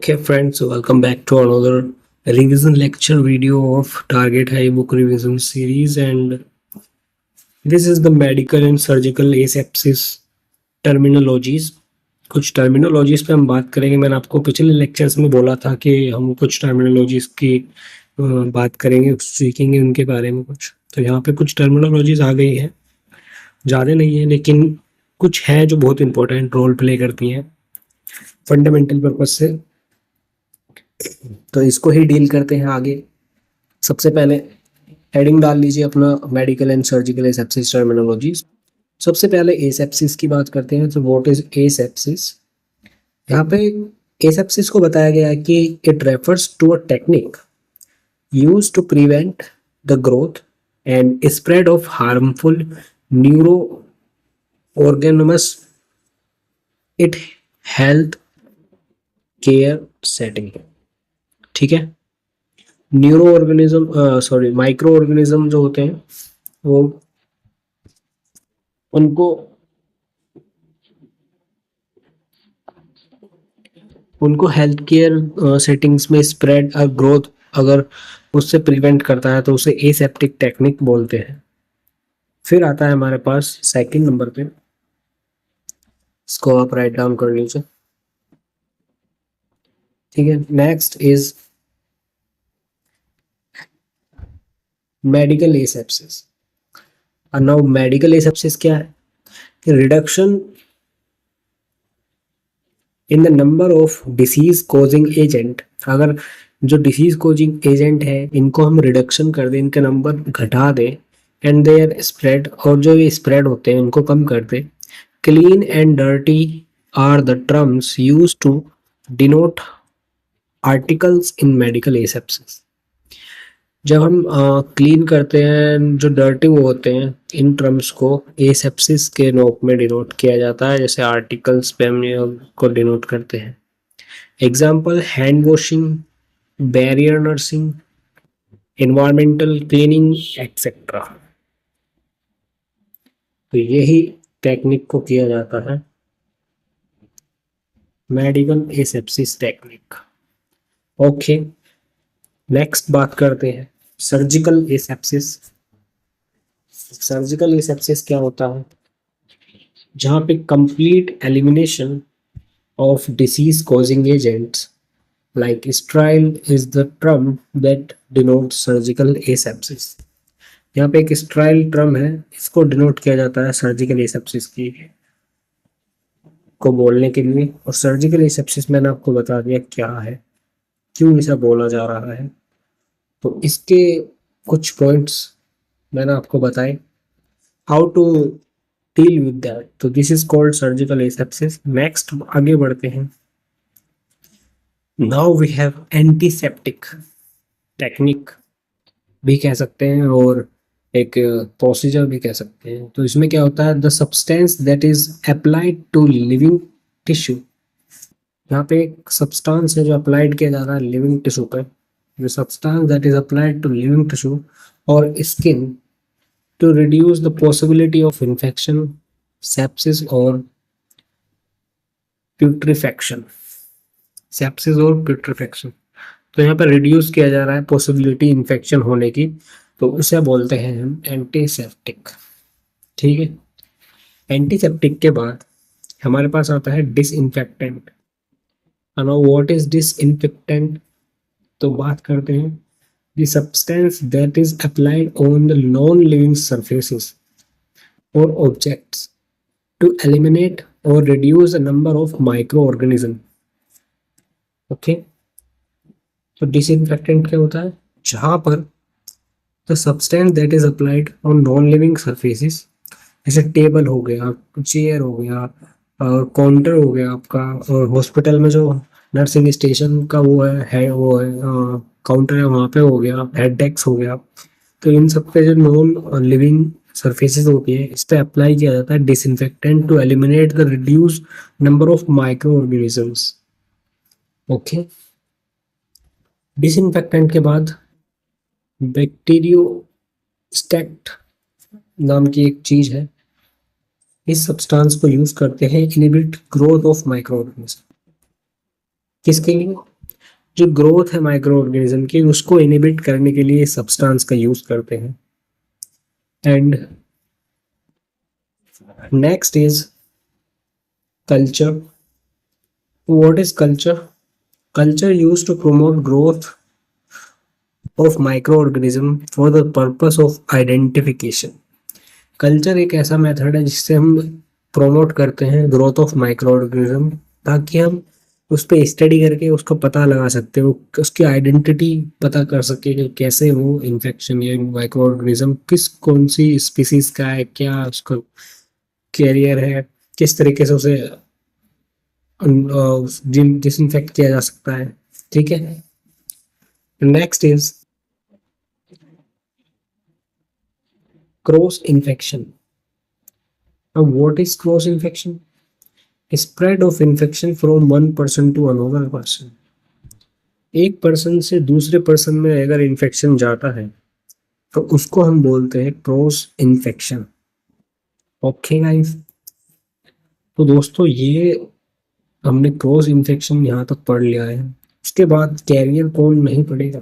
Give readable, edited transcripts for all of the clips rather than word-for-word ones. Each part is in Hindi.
Okay, friends, welcome back to another revision lecture video of Target High Book Revision Series, and this is the medical and surgical asepsis terminologies. कुछ टर्मिनोलॉजीज पे हम बात करेंगे। मैंने आपको पिछले लेक्चर्स में बोला था कि हम कुछ टर्मिनोलॉजीज की बात करेंगे, सीखेंगे उनके बारे में कुछ। तो यहाँ पे कुछ टर्मिनोलॉजीज आ गई है, ज़्यादा नहीं है लेकिन कुछ है जो बहुत इंपॉर्टेंट रोल प्ले करती हैं फंडामेंटल पर्पज से। तो इसको ही डील करते हैं आगे। सबसे पहले हेडिंग डाल लीजिए अपना medical and surgical asepsis terminologies. सबसे पहले एसेप्सिस की बात करते हैं। तो व्हाट इज एसेप्सिस? यहाँ पे एसेप्सिस को बताया गया है कि it refers to a technique used to prevent the growth and spread of harmful neuro organisms it health care setting. ठीक है, न्यूरो ऑर्गेनिज्म माइक्रो ऑर्गेनिज्म जो होते हैं वो उनको हेल्थ केयर सेटिंग्स में स्प्रेड और ग्रोथ अगर उससे प्रिवेंट करता है तो उसे एसेप्टिक टेक्निक बोलते हैं। फिर आता है हमारे पास सेकंड नंबर पे, इसको आप राइट डाउन कर लीजिए। ठीक है, नेक्स्ट इज मेडिकल एसेप्सिस। और नाउ मेडिकल एसेप्सिस क्या है कि reduction in the number of disease causing agent. अगर जो डिसीज कॉजिंग एजेंट है इनको हम रिडक्शन कर दें, इनका नंबर घटा दें, एंड देयर स्प्रेड, और जो ये स्प्रेड होते हैं उनको कम कर दें। Clean and dirty are the terms used to denote articles in medical asepsis. जब हम क्लीन करते हैं, जो डर्टी वो होते हैं, इन टर्म्स को एसेप्सिस के नोक में डिनोट किया जाता है, जैसे आर्टिकल्स पे हम को डिनोट करते हैं। Example hand washing, barrier nursing, environmental cleaning etcetera. तो यही टेक्निक को किया जाता है medical asepsis technique. Okay, next बात करते हैं सर्जिकल एसेप्सिस। सर्जिकल एसेप्सिस क्या होता है? जहाँ पे complete elimination of disease causing agents like sterile is the term that denote surgical asepsis. यहाँ पे एक स्टेराइल टर्म है, इसको डिनोट किया जाता है सर्जिकल एसेप्सिस की को बोलने के लिए। और सर्जिकल एसेप्सिस मैंने आपको बता दिया क्या है, क्यों इसे बोला जा रहा है। तो इसके कुछ पॉइंट्स मैंने आपको बताए, how to deal with that. तो this is called surgical asepsis. Next आगे बढ़ते हैं। Now we have antiseptic technique भी कह सकते हैं और एक प्रोसीजर भी कह सकते हैं। तो इसमें क्या होता है? The substance that is applied to living tissue. यहाँ पे एक सब्सटेंस है जो अप्लाइड किया जा रहा है लिविंग टिश्यू पर। The substance that is applied to living tissue or skin to reduce the possibility of infection, sepsis or putrefaction. Sepsis और putrefaction, तो यहाँ पर रिड्यूस किया जा रहा है पॉसिबिलिटी इन्फेक्शन होने की, तो उसे बोलते हैं हम एंटीसेप्टिक। ठीक है, एंटीसेप्टिक के बाद हमारे पास आता है disinfectant. Now what is disinfectant? तो बात करते हैं the substance that is applied on the non-living surfaces or objects to eliminate or reduce the number of microorganisms. Okay, तो disinfectant क्या होता है? जहाँ पर the substance that is applied on non-living surfaces, जैसे टेबल हो गया, चेयर हो गया, काउंटर हो गया आपका, और हॉस्पिटल में जो नर्सिंग स्टेशन का वो है काउंटर है, वहाँ पे हो गया, हेड डेस्क हो गया। तो इन सब पे जो नॉन लिविंग सरफेसेस होती है, इस पे अप्लाई किया जाता है disinfectant to eliminate the reduce number of micro organisms. Okay, disinfectant के बाद बैक्टीरियोस्टैट नाम की एक चीज है, इस सब्सटेंस को यूज करते हैं inhibit growth of micro organism. किसके लिए? जो ग्रोथ है माइक्रो ऑर्गेनिज्म की उसको इनहिबिट करने के लिए सब्सटेंस का यूज करते हैं। And next is culture. What is culture? Culture used to promote growth of micro organism for the purpose of identification. Culture एक ऐसा मेथड है जिससे हम प्रोमोट करते हैं ग्रोथ ऑफ माइक्रो ऑर्गेनिज्म, ताकि हम उस पर स्टडी करके उसको पता लगा सकते हो, उसकी आइडेंटिटी पता कर सके कि कैसे वो इन्फेक्शन या माइक्रो ऑर्गेनिज्म किस कौन सी स्पीसीज का है, क्या उसका कैरियर है, किस तरीके से उसे डिसइंफेक्ट किया जा सकता है। ठीक है। Next is cross infection. अब what is cross infection? Spread of infection from one person to another person. एक पर्सन से दूसरे पर्सन में अगर इन्फेक्शन जाता है तो उसको हम बोलते हैं क्रॉस इन्फेक्शन। ओके गाइस, तो दोस्तों ये हमने क्रॉस इन्फेक्शन यहाँ तक पढ़ लिया है। उसके बाद कैरियर कौन नहीं पढ़ेगा?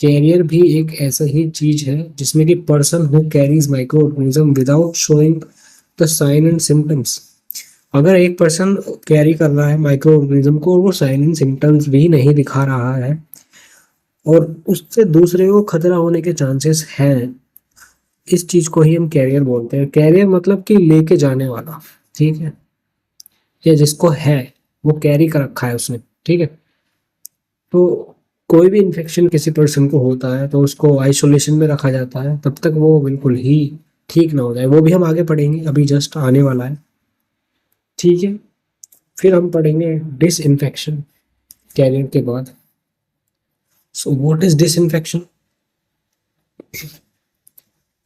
कैरियर भी एक ऐसा ही चीज है जिसमें कि person who carries micro organism without showing the sign and symptoms. अगर एक पर्सन कैरी कर रहा है माइक्रो ऑर्गेनिज्म को और वो साइन एंड सिम्टम्स भी नहीं दिखा रहा है और उससे दूसरे को खतरा होने के चांसेस हैं, इस चीज को ही हम कैरियर बोलते हैं। कैरियर मतलब कि लेके जाने वाला, ठीक है, या जिसको है वो कैरी कर रखा है उसने। ठीक है। तो कोई भी इन्फेक्शन किसी पर्सन को होता है तो उसको आइसोलेशन में रखा जाता है तब तक वो बिल्कुल ही ठीक ना हो जाए। वो भी हम आगे पढ़ेंगे, अभी जस्ट आने वाला है। ठीक है। फिर हम पढ़ेंगे डिसइंफेक्शन कैरियर के बाद। So what is disinfection?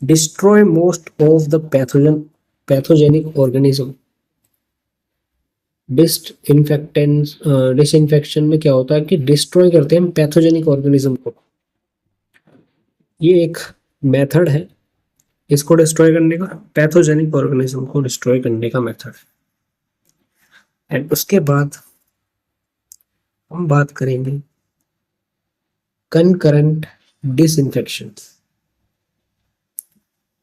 Destroy most of the pathogenic organism. Disinfection में क्या होता है कि डिस्ट्रॉय करते हैं पैथोजेनिक ऑर्गेनिज्म को। ये एक मेथड है इसको डिस्ट्रॉय करने का, पैथोजेनिक ऑर्गेनिज्म को डिस्ट्रॉय करने का मेथड। एंड उसके बाद हम बात करेंगे कंकरेंट डिसइंफेक्शन।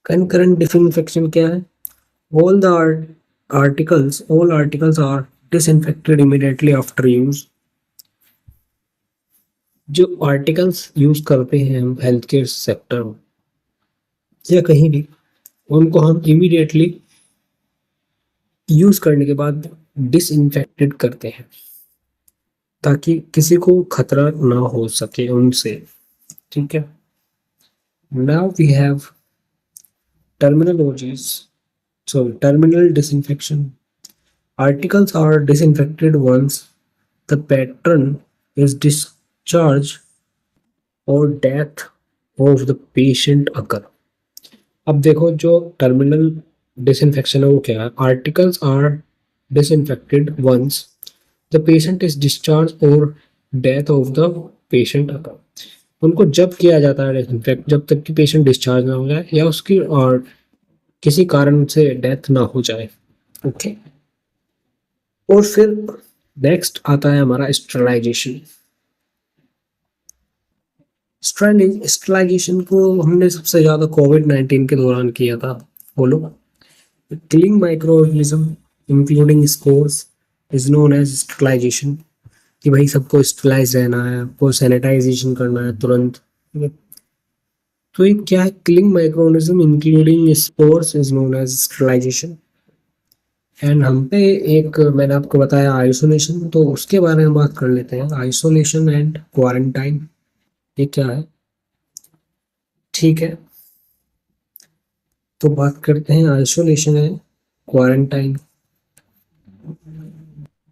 कंकरेंट डिसइंफेक्शन क्या है? all the all articles are disinfected immediately after use। जो आर्टिकल्स यूज करते हैं हम हेल्थ केयर सेक्टर में या कहीं भी, उनको हम इमीडिएटली यूज करने के बाद डिसइंफेक्टेड करते हैं ताकि किसी को खतरा ना हो सके उनसे। ठीक है। Now we have terminologies। So terminal disinfection: articles are disinfected once the pattern is discharge or death of the patient occur। अब देखो जो टर्मिनल डिसइंफेक्शन है वो क्या है? Articles are disinfected once the patient is discharge और death of the patient occur. उनको जब किया जाता है डिसइंफेक्ट जब तक कि पेशेंट डिस्चार्ज ना हो जाए या उसकी और किसी कारण से डेथ ना हो जाए। ओके। और फिर नेक्स्ट आता है हमारा स्टरलाइजेशन। स्टरलाइजेशन को हमने सबसे ज्यादा कोविड-19 के दौरान किया था। बोलो। Killing micro organism including spores is known as sterilization. कि भाई सबको स्टरलाइज रहना है, आपको सैनिटाइजेशन करना है तुरंत। तो ये क्या है? Killing microorganism including spores is known as sterilization. And हम पे एक मैंने आपको बताया आइसोलेशन, तो उसके बारे में बात कर लेते हैं। आइसोलेशन एंड क्वारंटाइन ये क्या है? ठीक है, तो बात करते हैं आइसोलेशन एंड क्वारंटाइन।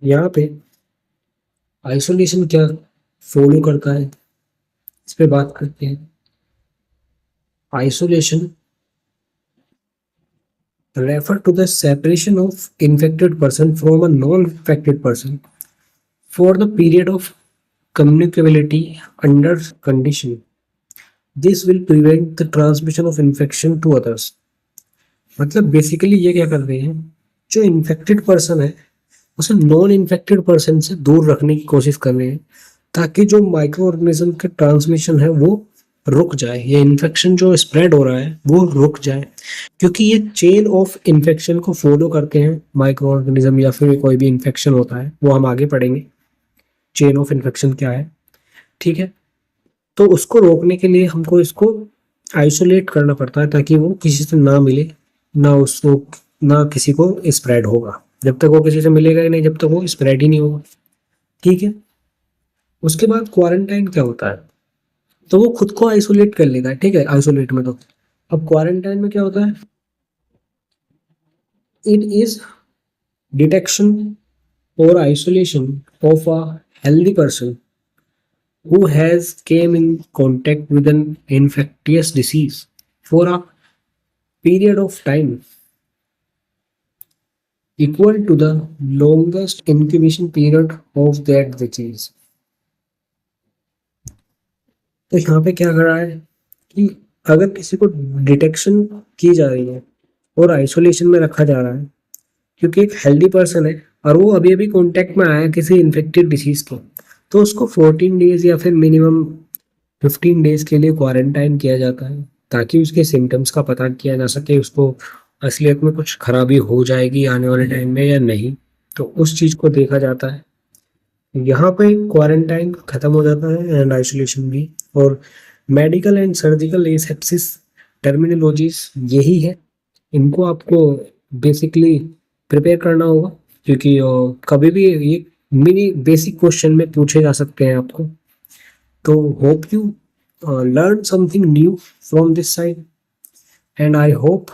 यहाँ पे आइसोलेशन क्या फॉलो करता है इस पे बात करते हैं। Isolation refer to the separation of infected person from a non-infected person for the period of communicability under condition। This will prevent the transmission of infection to others। मतलब बेसिकली ये क्या कर रहे हैं, जो इन्फेक्टेड पर्सन है उसे नॉन इन्फेक्टेड पर्सन से दूर रखने की कोशिश कर रहे हैं ताकि जो माइक्रो ऑर्गेनिज्म के ट्रांसमिशन है वो रुक जाए, ये इन्फेक्शन जो स्प्रेड हो रहा है वो रुक जाए, क्योंकि ये चेन ऑफ इन्फेक्शन को फॉलो करते हैं माइक्रो ऑर्गेनिज्म, या फिर कोई भी इन्फेक्शन होता है वो हम आगे पढ़ेंगे चेन ऑफ इन्फेक्शन क्या है। ठीक है, तो उसको रोकने के लिए हमको इसको आइसोलेट करना पड़ता है ताकि वो किसी से ना मिले, ना उसको, ना किसी को स्प्रेड होगा। जब तक वो किसी से मिलेगा ही नहीं, जब तक वो स्प्रेड ही नहीं होगा। ठीक है, उसके बाद क्वारंटाइन क्या होता है, तो वो खुद को आइसोलेट कर लेता है। ठीक है, आइसोलेट में तो अब क्वारंटाइन में क्या होता है, इट इज डिटेक्शन और isolation of a healthy person who has came in contact with an infectious disease for a period of time equal to the longest incubation period of that disease। तो यहाँ पे क्या कर रहा है कि अगर किसी को डिटेक्शन की जा रही है और आइसोलेशन में रखा जा रहा है, क्योंकि एक हेल्दी पर्सन है और वो अभी अभी कांटेक्ट में आया है किसी इन्फेक्टेड डिसीज के, तो उसको 14 डेज या फिर मिनिमम 15 डेज के लिए क्वारंटाइन किया जाता है ताकि उसके सिम्टम्स का पता किया जा सके, उसको असलियत में कुछ खराबी हो जाएगी आने वाले टाइम में या नहीं, तो उस चीज़ को देखा जाता है। यहाँ पे क्वारंटाइन खत्म हो जाता है एंड आइसोलेशन भी। और medical and surgical asepsis terminologies यही है, इनको आपको बेसिकली प्रिपेयर करना होगा, क्योंकि कभी भी ये मिनी बेसिक क्वेश्चन में पूछे जा सकते हैं आपको। तो hope you learn something new from this side, and I hope